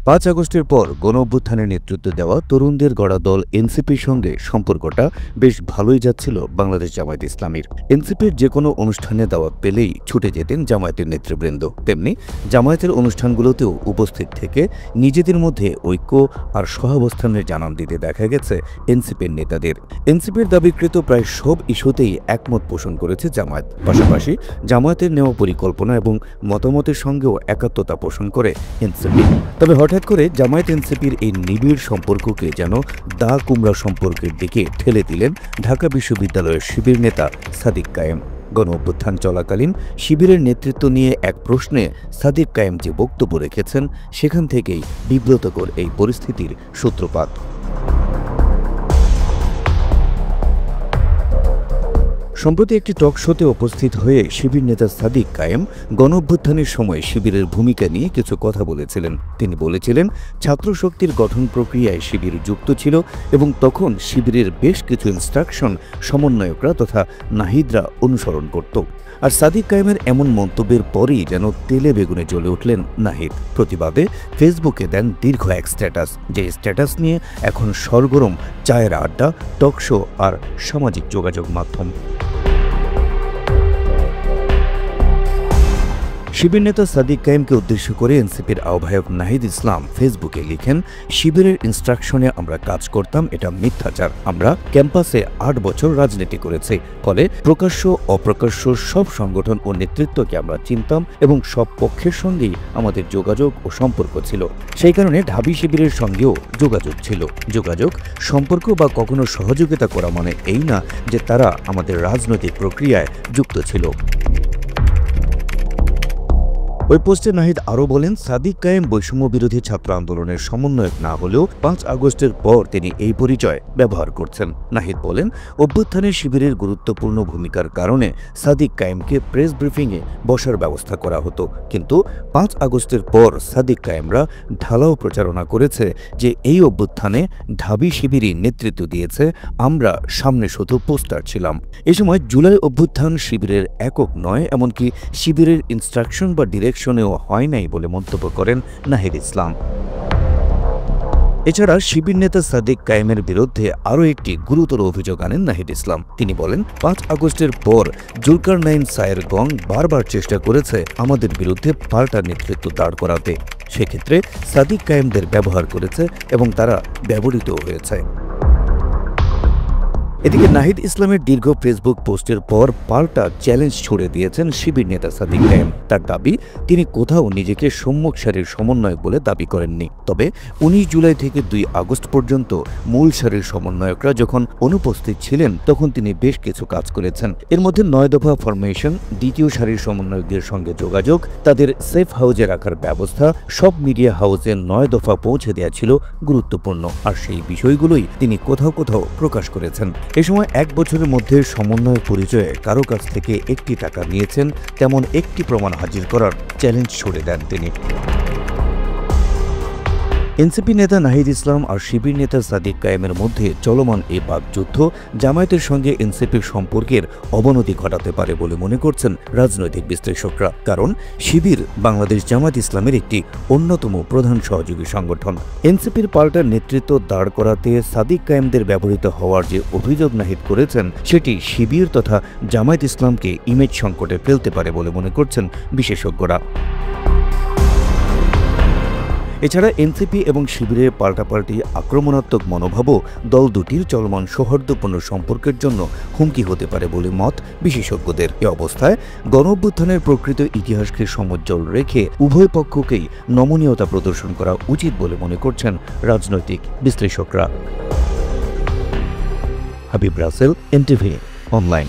5 আগস্টের পর গণঅভ্যুত্থানের নেতৃত্ব দেওয়া তরুণদের গড়া দল এনসিপির সঙ্গে সম্পর্কটা বেশ ভালোই যাচ্ছিল বাংলাদেশ জামায়াত ইসলামীর। এনসিপির যে কোনো অনুষ্ঠানে দাওয়াত পেলেই ছুটে যেতেন জামায়াতের নেতৃবৃন্দ। তেমনি জামায়াতের অনুষ্ঠানগুলোতেও উপস্থিত থেকে নিজেদের মধ্যে ঐক্য আর সহাবস্থানের জানান দিতে দেখা গেছে এনসিপির নেতাদের। এনসিপির দাবিকৃত প্রায় সব ইস্যুতেই একমত পোষণ করেছে জামায়াত। পাশাপাশি জামায়াতের নেওয়া পরিকল্পনা এবং মতামতের সঙ্গেও একাত্মতা পোষণ করে এনসিপি। তবে হঠাৎ করে জামায়াত এনসিপির এই নিবিড় সম্পর্ককে যেন দা কুমড়া সম্পর্কের দিকে ঠেলে দিলেন ঢাকা বিশ্ববিদ্যালয়ের শিবির নেতা সাদিক কায়েম। গণঅভ্যুত্থান চলাকালীন শিবিরের নেতৃত্ব নিয়ে এক প্রশ্নে সাদিক কায়েম যে বক্তব্য রেখেছেন, সেখান থেকেই বিব্রতকর এই পরিস্থিতির সূত্রপাত। সম্প্রতি একটি টক শোতে উপস্থিত হয়ে শিবির নেতা সাদিক কায়েম গণঅভ্যুত্থানের সময় শিবিরের ভূমিকা নিয়ে কিছু কথা বলেছিলেন। তিনি বলেছিলেন, ছাত্র শক্তির গঠন প্রক্রিয়ায় শিবির যুক্ত ছিল এবং তখন শিবিরের বেশ কিছু ইনস্ট্রাকশন সমন্বয়করা তথা নাহিদরা অনুসরণ করত। আর সাদিক কায়েমের এমন মন্তব্যের পরেই যেন তেলে বেগুনে জ্বলে উঠলেন নাহিদ। প্রতিবাদে ফেসবুকে দেন দীর্ঘ এক স্ট্যাটাস, যে স্ট্যাটাস নিয়ে এখন সরগরম চায়ের আড্ডা, টক শো আর সামাজিক যোগাযোগ মাধ্যম। শিবির নেতা সাদিক কায়েমকে উদ্দেশ্য করে এনসিপির আহ্বায়ক নাহিদ ইসলাম ফেসবুকে লিখেন, শিবিরের ইনস্ট্রাকশনে আমরা কাজ করতাম, এটা মিথ্যাচার। আমরা ক্যাম্পাসে 8 বছর রাজনীতি করেছি, ফলে প্রকাশ্য অপ্রকাশ্য সব সংগঠন ও নেতৃত্বকে আমরা চিনতাম এবং সব পক্ষের সঙ্গেই আমাদের যোগাযোগ ও সম্পর্ক ছিল। সেই কারণে ঢাবি শিবিরের সঙ্গেও যোগাযোগ ছিল। যোগাযোগ, সম্পর্ক বা কখনো সহযোগিতা করা মানে এই না যে তারা আমাদের রাজনৈতিক প্রক্রিয়ায় যুক্ত ছিল। ওই পোস্টে নাহিদ আরও বলেন, সাদিক কায়েম বৈষম্য বিরোধী ছাত্র আন্দোলনের সমন্বয়ক না হলেও 5 আগস্টের পর তিনি এই পরিচয় ব্যবহার করছেন। নাহিদ বলেন, অভ্যুত্থানের শিবিরের গুরুত্বপূর্ণ ভূমিকার কারণে সাদিক কায়েমকে প্রেস ব্রিফিংয়ে বসার ব্যবস্থা করা হতো, কিন্তু 5 আগস্টের পর সাদিক কায়েমরা ঢালাও প্রচারণা করেছে যে এই অভ্যুত্থানে ঢাবি শিবিরই নেতৃত্ব দিয়েছে, আমরা সামনে শুধু পোস্টার ছিলাম। এ সময় জুলাই অভ্যুত্থান শিবিরের একক নয়, এমনকি শিবিরের ইনস্ট্রাকশন বা ডিরেকশনেও হয় নাই বলে মন্তব্য করেন নাহিদ ইসলাম। এছাড়া শিবির নেতা সাদিক কায়েমের বিরুদ্ধে আরও একটি গুরুতর অভিযোগ আনেন নাহিদ ইসলাম। তিনি বলেন, 5 আগস্টের পর জুলকারনাইন সায়ের গং বারবার চেষ্টা করেছে আমাদের বিরুদ্ধে পাল্টা নেতৃত্ব দাঁড় করাতে। সেক্ষেত্রে সাদিক কায়েমদের ব্যবহার করেছে এবং তারা ব্যবহৃত হয়েছে। এদিকে নাহিদ ইসলামের দীর্ঘ ফেসবুক পোস্টের পর পাল্টা চ্যালেঞ্জ ছুড়ে দিয়েছেন শিবির নেতা সাদিক কায়েম। তার দাবি, তিনি কোথাও নিজেকে সম্মুখ সারির সমন্বয়ক বলে দাবি করেননি। তবে 19 জুলাই থেকে 2 আগস্ট পর্যন্ত মূল সারির সমন্বয়করা যখন অনুপস্থিত ছিলেন, তখন তিনি বেশ কিছু কাজ করেছেন। এর মধ্যে 9 দফা ফরমেশন, দ্বিতীয় সারির সমন্বয়কদের সঙ্গে যোগাযোগ, তাদের সেফ হাউজে রাখার ব্যবস্থা, সব মিডিয়া হাউসে 9 দফা পৌঁছে দেওয়া ছিল গুরুত্বপূর্ণ। আর সেই বিষয়গুলোই তিনি কোথাও কোথাও প্রকাশ করেছেন। এ সময় 1 বছরের মধ্যে সমন্বয় পরিচয়ে কারো কাছ থেকে 1টি টাকা নিয়েছেন তেমন একটি প্রমাণ হাজির করার চ্যালেঞ্জ ছুড়ে দেন তিনি। এনসিপি নেতা নাহিদ ইসলাম আর শিবির নেতা সাদিক কায়েমের মধ্যে চলমান এই বাকযুদ্ধ জামায়াতের সঙ্গে এনসিপির সম্পর্কের অবনতি ঘটাতে পারে বলে মনে করছেন রাজনৈতিক বিশ্লেষকরা। কারণ শিবির বাংলাদেশ জামায়াত ইসলামের একটি অন্যতম প্রধান সহযোগী সংগঠন। এনসিপির পাল্টা নেতৃত্ব দাঁড় করাতে সাদিক কায়েমদের ব্যবহৃত হওয়ার যে অভিযোগ নাহিদ করেছেন, সেটি শিবির তথা জামায়াত ইসলামকে ইমেজ সংকটে ফেলতে পারে বলে মনে করছেন বিশেষজ্ঞরা। এছাড়া এনসিপি এবং শিবিরের পাল্টাপাল্টি আক্রমণাত্মক মনোভাবও দল দুটির চলমান সৌহার্দ্যপূর্ণ সম্পর্কের জন্য হুমকি হতে পারে বলে মত বিশেষজ্ঞদের। এ অবস্থায় গণঅভ্যুত্থানের প্রকৃত ইতিহাসকে সমুজ্জ্বল রেখে উভয় পক্ষকেই নমনীয়তা প্রদর্শন করা উচিত বলে মনে করছেন রাজনৈতিক বিশ্লেষকরা। Habib Rasel, NTV online.